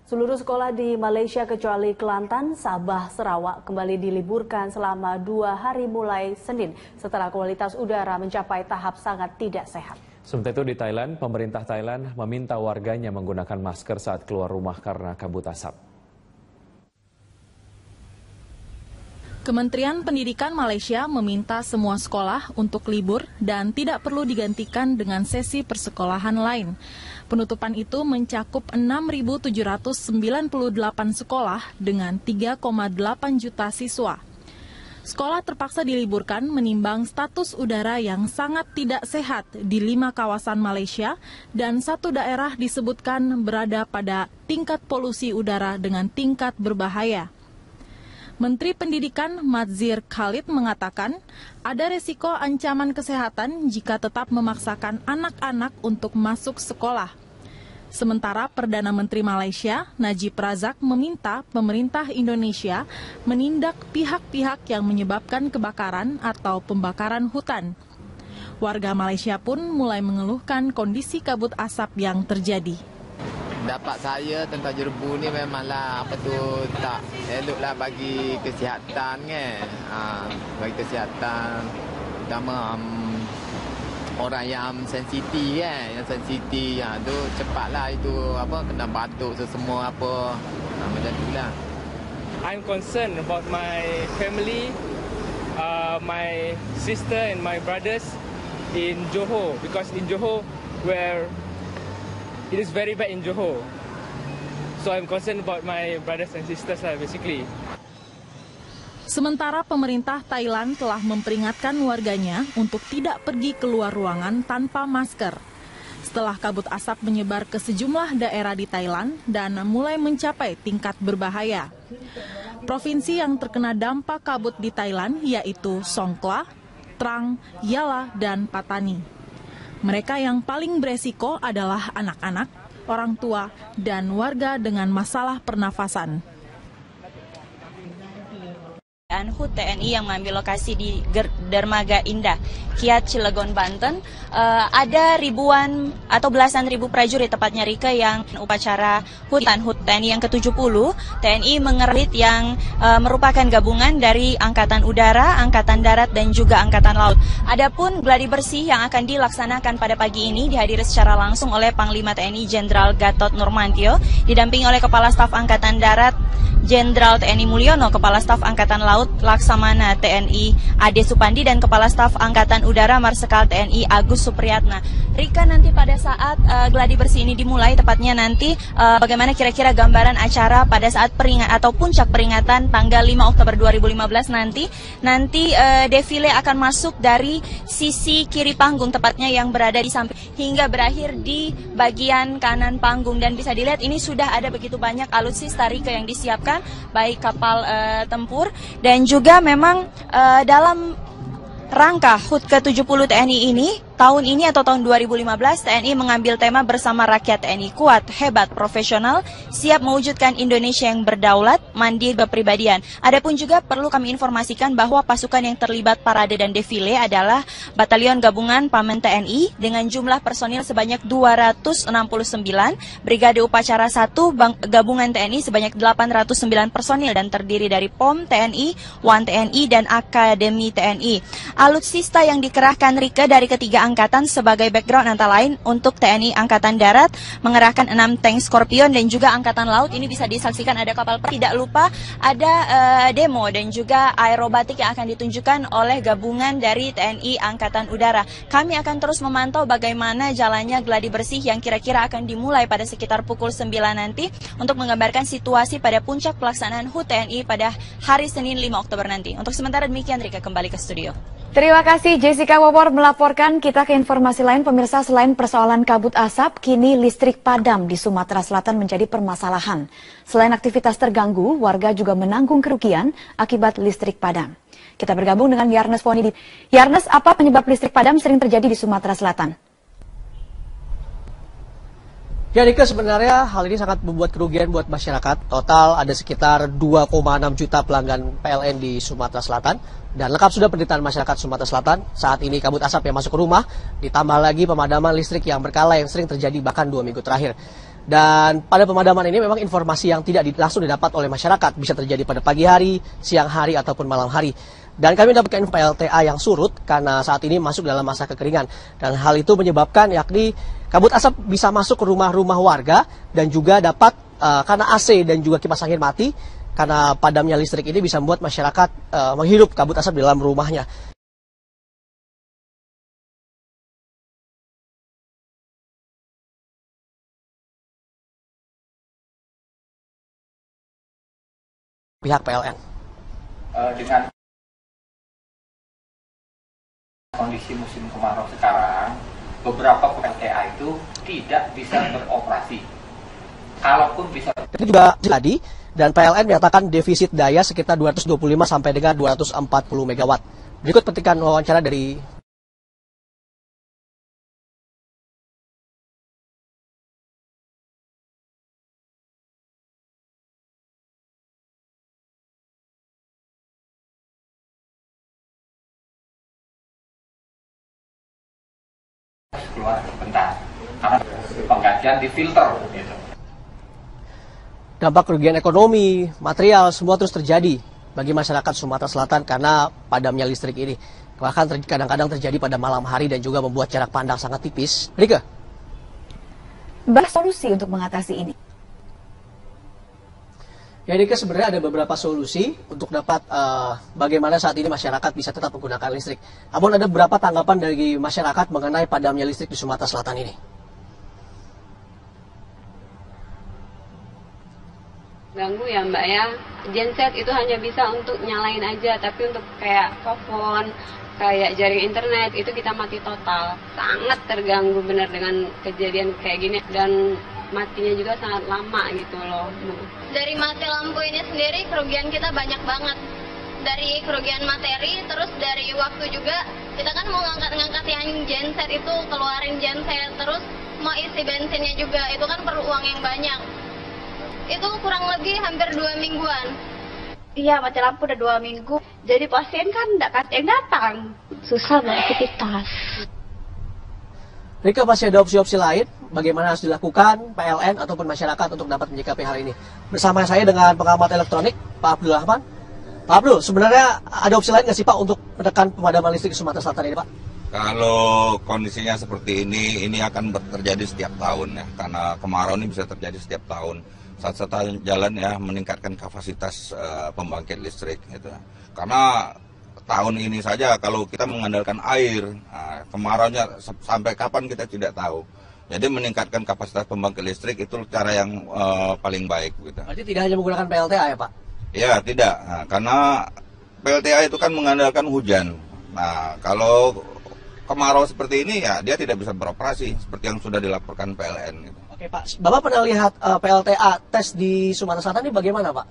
Seluruh sekolah di Malaysia kecuali Kelantan, Sabah, Sarawak kembali diliburkan selama 2 hari mulai Senin setelah kualitas udara mencapai tahap sangat tidak sehat. Sementara itu di Thailand, pemerintah Thailand meminta warganya menggunakan masker saat keluar rumah karena kabut asap. Kementerian Pendidikan Malaysia meminta semua sekolah untuk libur dan tidak perlu digantikan dengan sesi persekolahan lain. Penutupan itu mencakup 6.798 sekolah dengan 3,8 juta siswa. Sekolah terpaksa diliburkan menimbang status udara yang sangat tidak sehat di 5 kawasan Malaysia dan 1 daerah disebutkan berada pada tingkat polusi udara dengan tingkat berbahaya. Menteri Pendidikan Madzhir Khalid mengatakan ada resiko ancaman kesehatan jika tetap memaksakan anak-anak untuk masuk sekolah. Sementara Perdana Menteri Malaysia, Najib Razak, meminta pemerintah Indonesia menindak pihak-pihak yang menyebabkan kebakaran atau pembakaran hutan. Warga Malaysia pun mulai mengeluhkan kondisi kabut asap yang terjadi. Dapat saya tentang jerbu ni memanglah tak eloklah bagi kesihatan kan. Bagi kesihatan terutama orang yang sensitif kan, yang sensitif tu cepatlah itu kena batuk semua macam itulah. I'm concerned about my family, my sister and my brothers in Johor, because in Johor where it is very bad in Johor. So I'm concerned about my brothers and sisters basically. Sementara pemerintah Thailand telah memperingatkan warganya untuk tidak pergi keluar ruangan tanpa masker. Setelah kabut asap menyebar ke sejumlah daerah di Thailand dan mulai mencapai tingkat berbahaya. Provinsi yang terkena dampak kabut di Thailand yaitu Songkhla, Trang, Yala, dan Pattani. Mereka yang paling beresiko adalah anak-anak, orang tua, dan warga dengan masalah pernafasan. HUT TNI yang mengambil lokasi di Dermaga Indah, Kiat, Cilegon, Banten, ada ribuan atau belasan ribu prajurit tepatnya Rike yang upacara HUT TNI yang ke-70, TNI mengerit yang merupakan gabungan dari Angkatan Udara, Angkatan Darat, dan juga Angkatan Laut. Adapun gladi bersih yang akan dilaksanakan pada pagi ini dihadiri secara langsung oleh Panglima TNI Jenderal Gatot Nurmantio, didampingi oleh Kepala Staf Angkatan Darat Jenderal TNI Mulyono, Kepala Staf Angkatan Laut Laksamana TNI Ade Supandi, dan Kepala Staf Angkatan Udara Marsikal TNI Agus Supriyatna. Rika, nanti pada saat gladi bersih ini dimulai, tepatnya nanti bagaimana kira-kira gambaran acara pada saat atau puncak peringatan tanggal 5 Oktober 2015 nanti defile akan masuk dari sisi kiri panggung, tepatnya yang berada di samping, hingga berakhir di bagian kanan panggung, dan bisa dilihat ini sudah ada begitu banyak alutsista Rika yang disiapkan, baik kapal tempur dan juga memang dalam rangka HUT ke-70 TNI ini, tahun ini atau tahun 2015, TNI mengambil tema bersama rakyat TNI kuat, hebat, profesional, siap mewujudkan Indonesia yang berdaulat, mandiri, berpribadian. Adapun juga perlu kami informasikan bahwa pasukan yang terlibat parade dan defile adalah Batalion Gabungan Pamen TNI dengan jumlah personil sebanyak 269, Brigade Upacara 1 Gabungan TNI sebanyak 809 personil dan terdiri dari POM TNI, WAN TNI, dan Akademi TNI. Alutsista yang dikerahkan Rike dari ketiga angkatan sebagai background antara lain untuk TNI Angkatan Darat mengerahkan 6 tank Scorpion, dan juga Angkatan Laut ini bisa disaksikan ada kapal perang. Tidak lupa ada demo dan juga aerobatik yang akan ditunjukkan oleh gabungan dari TNI Angkatan Udara. Kami akan terus memantau bagaimana jalannya gladi bersih yang kira-kira akan dimulai pada sekitar pukul 9 nanti untuk menggambarkan situasi pada puncak pelaksanaan HUT TNI pada hari Senin 5 Oktober nanti. Untuk sementara demikian, Rika kembali ke studio. Terima kasih Jessica Wawor melaporkan. Kita ke informasi lain, pemirsa. Selain persoalan kabut asap, kini listrik padam di Sumatera Selatan menjadi permasalahan. Selain aktivitas terganggu, warga juga menanggung kerugian akibat listrik padam. Kita bergabung dengan Yarnes Foni. Yarnes, apa penyebab listrik padam sering terjadi di Sumatera Selatan? Ya Rika, sebenarnya hal ini sangat membuat kerugian buat masyarakat. Total ada sekitar 2,6 juta pelanggan PLN di Sumatera Selatan. Dan lengkap sudah penderitaan masyarakat Sumatera Selatan. Saat ini kabut asap yang masuk ke rumah, ditambah lagi pemadaman listrik yang berkala yang sering terjadi bahkan 2 minggu terakhir. Dan pada pemadaman ini memang informasi yang tidak langsung didapat oleh masyarakat, bisa terjadi pada pagi hari, siang hari, ataupun malam hari. Dan kami mendapatkan PLTA yang surut karena saat ini masuk dalam masa kekeringan. Dan hal itu menyebabkan yakni kabut asap bisa masuk ke rumah-rumah warga dan juga dapat karena AC dan juga kipas angin mati, karena padamnya listrik ini bisa membuat masyarakat menghirup kabut asap di dalam rumahnya. Pihak PLN. Dengan kondisi musim kemarau sekarang, beberapa PLTA itu tidak bisa beroperasi. Kalaupun bisa. Itu juga jadi, dan PLN menyatakan defisit daya sekitar 225 sampai dengan 240 megawatt. Berikut petikan wawancara dari keluar sebentar karena penggantian di filter gitu. Dampak kerugian ekonomi, material, semua terus terjadi bagi masyarakat Sumatera Selatan karena padamnya listrik ini. Bahkan kadang-kadang terjadi pada malam hari dan juga membuat jarak pandang sangat tipis. Rika? Bahas solusi untuk mengatasi ini. Ya, Rika, sebenarnya ada beberapa solusi untuk dapat bagaimana saat ini masyarakat bisa tetap menggunakan listrik. Namun ada beberapa tanggapan dari masyarakat mengenai padamnya listrik di Sumatera Selatan ini. Ganggu ya Mbak ya, genset itu hanya bisa untuk nyalain aja, tapi untuk kayak telepon, kayak jaring internet itu kita mati total. Sangat terganggu benar dengan kejadian kayak gini, dan matinya juga sangat lama gitu loh. Dari mati lampu ini sendiri kerugian kita banyak banget. Dari kerugian materi, terus dari waktu juga, kita kan mau ngangkat-ngangkat yang genset itu, keluarin genset, terus mau isi bensinnya juga, itu kan perlu uang yang banyak. Itu kurang lebih hampir 2 mingguan. Iya, mati lampu udah 2 minggu. Jadi pasien kan nggak yang datang. Susah beraktivitas. Rika, masih ada opsi-opsi lain bagaimana harus dilakukan PLN ataupun masyarakat untuk dapat menyikapi hal ini. Bersama saya dengan pengamat elektronik, Pak Abdul Rahman. Pak Abdul, sebenarnya ada opsi lain nggak sih Pak untuk menekan pemadaman listrik di Sumatera Selatan ini, Pak? Kalau kondisinya seperti ini akan terjadi setiap tahun ya, karena kemarau ini bisa terjadi setiap tahun. Satu-satunya jalan ya meningkatkan kapasitas pembangkit listrik gitu. Karena tahun ini saja kalau kita mengandalkan air, kemaraunya sampai kapan kita tidak tahu. Jadi meningkatkan kapasitas pembangkit listrik itu cara yang paling baik gitu. Berarti tidak hanya menggunakan PLTA ya Pak? Ya tidak, karena PLTA itu kan mengandalkan hujan. Nah kalau kemarau seperti ini ya dia tidak bisa beroperasi seperti yang sudah dilaporkan PLN gitu. Oke Pak, Bapak pernah lihat PLTA tes di Sumatera Selatan ini bagaimana Pak?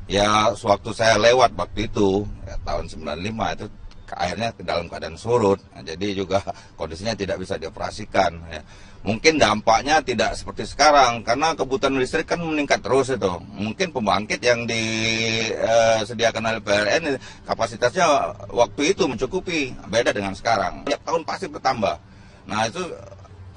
Ya, sewaktu saya lewat waktu itu, ya, tahun 95 itu airnya dalam keadaan surut. Nah, jadi juga kondisinya tidak bisa dioperasikan. Ya. Mungkin dampaknya tidak seperti sekarang, karena kebutuhan listrik kan meningkat terus itu. Mungkin pembangkit yang disediakan oleh PLN kapasitasnya waktu itu mencukupi, beda dengan sekarang. Tiap tahun pasti bertambah. Nah itu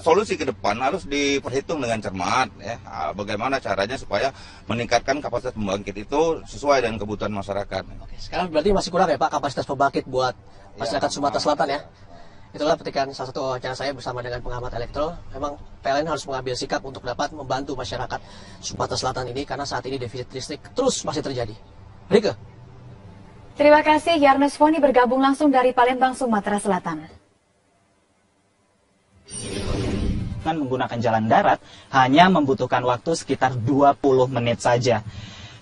solusi ke depan harus diperhitung dengan cermat ya, bagaimana caranya supaya meningkatkan kapasitas pembangkit itu sesuai dengan kebutuhan masyarakat. Oke, sekarang berarti masih kurang ya Pak kapasitas pembangkit buat masyarakat Sumatera Selatan ya. Itulah petikan salah satu wawancara saya bersama dengan pengamat elektro. Memang PLN harus mengambil sikap untuk dapat membantu masyarakat Sumatera Selatan ini karena saat ini defisit listrik terus masih terjadi. Rika. Terima kasih Yarnes Foni bergabung langsung dari Palembang, Sumatera Selatan. Menggunakan jalan darat hanya membutuhkan waktu sekitar 20 menit saja.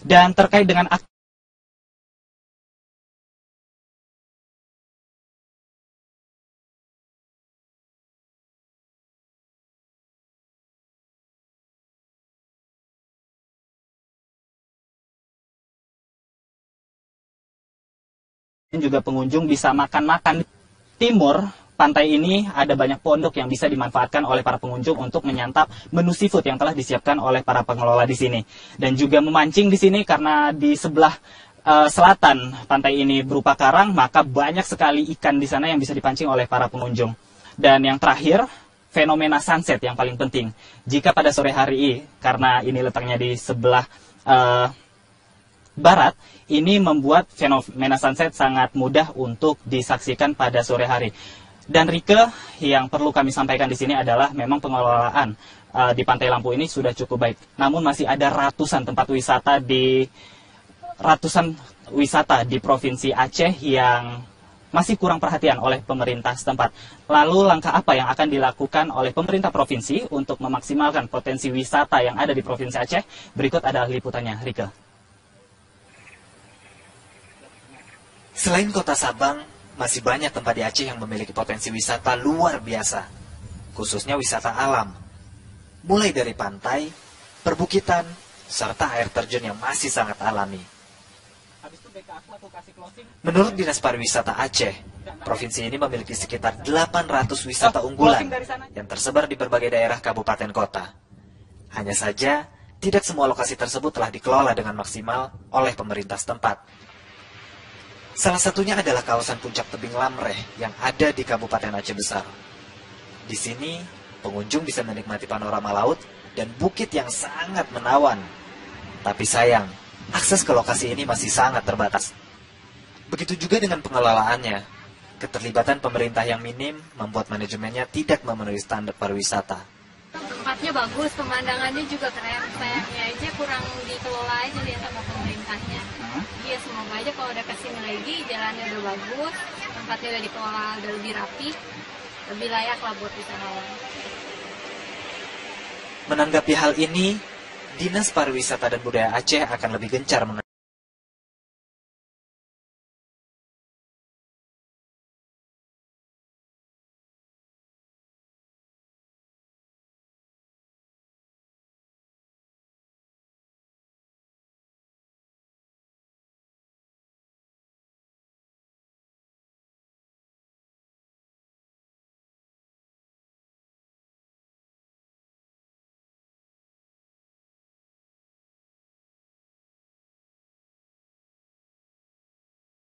Dan terkait dengan juga pengunjung bisa makan-makan. Timur pantai ini ada banyak pondok yang bisa dimanfaatkan oleh para pengunjung untuk menyantap menu seafood yang telah disiapkan oleh para pengelola di sini. Dan juga memancing di sini karena di sebelah selatan pantai ini berupa karang, maka banyak sekali ikan di sana yang bisa dipancing oleh para pengunjung. Dan yang terakhir, fenomena sunset yang paling penting. Jika pada sore hari, karena ini letaknya di sebelah barat, ini membuat fenomena sunset sangat mudah untuk disaksikan pada sore hari. Dan Rike, yang perlu kami sampaikan di sini adalah memang pengelolaan di Pantai Lampu ini sudah cukup baik. Namun masih ada ratusan wisata di Provinsi Aceh yang masih kurang perhatian oleh pemerintah setempat. Lalu langkah apa yang akan dilakukan oleh pemerintah provinsi untuk memaksimalkan potensi wisata yang ada di Provinsi Aceh? Berikut adalah liputannya, Rike. Selain kota Sabang, masih banyak tempat di Aceh yang memiliki potensi wisata luar biasa, khususnya wisata alam. Mulai dari pantai, perbukitan, serta air terjun yang masih sangat alami. Menurut Dinas Pariwisata Aceh, provinsi ini memiliki sekitar 800 wisata unggulan yang tersebar di berbagai daerah kabupaten kota. Hanya saja, tidak semua lokasi tersebut telah dikelola dengan maksimal oleh pemerintah setempat. Salah satunya adalah kawasan puncak tebing Lamreh yang ada di Kabupaten Aceh Besar. Di sini, pengunjung bisa menikmati panorama laut dan bukit yang sangat menawan. Tapi sayang, akses ke lokasi ini masih sangat terbatas. Begitu juga dengan pengelolaannya. Keterlibatan pemerintah yang minim membuat manajemennya tidak memenuhi standar pariwisata. Tempatnya bagus, pemandangannya juga keren. Sayangnya aja kurang dikelola aja dia sama pemerintahnya. Iya, semoga aja kalau udah kesini lagi, jalannya udah bagus, tempatnya udah dikelola, udah lebih rapi, lebih layak lah buat wisatawan. Menanggapi hal ini, Dinas Pariwisata dan Budaya Aceh akan lebih gencar